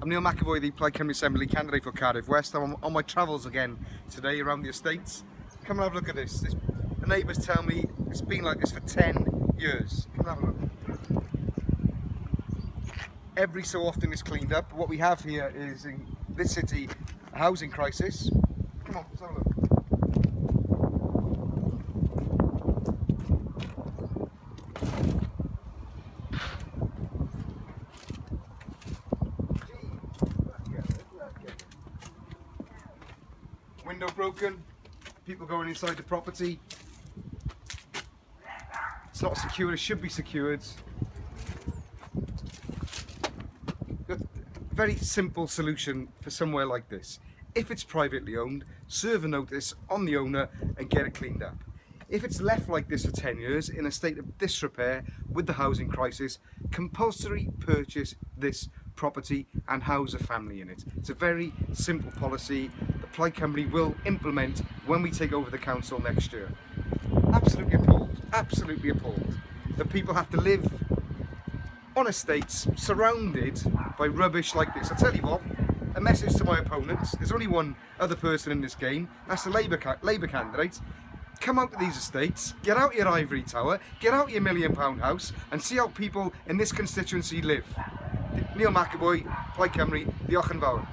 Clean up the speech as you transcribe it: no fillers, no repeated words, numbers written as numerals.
I'm Neil McEvoy, the Plaid Cymru Assembly candidate for Cardiff West. I'm on my travels again today around the estates. Come and have a look at this. The neighbours tell me it's been like this for 10 years. Come and have a look. Every so often it's cleaned up. What we have here is, in this city, a housing crisis. Come on, let's have a look. Window broken, people going inside the property. It's not secure, it should be secured. A very simple solution for somewhere like this. If it's privately owned, serve a notice on the owner and get it cleaned up. If it's left like this for 10 years in a state of disrepair with the housing crisis, compulsory purchase this property and house a family in it. It's a very simple policy that Plaid Cymru will implement when we take over the council next year. Absolutely appalled that people have to live on estates surrounded by rubbish like this. I tell you what, a message to my opponents, there's only one other person in this game, that's the Labour candidate. Come out to these estates, get out your ivory tower, get out your £1 million house and see how people in this constituency live. Neil McEvoy, Plaid Cymru, diolch yn fawr.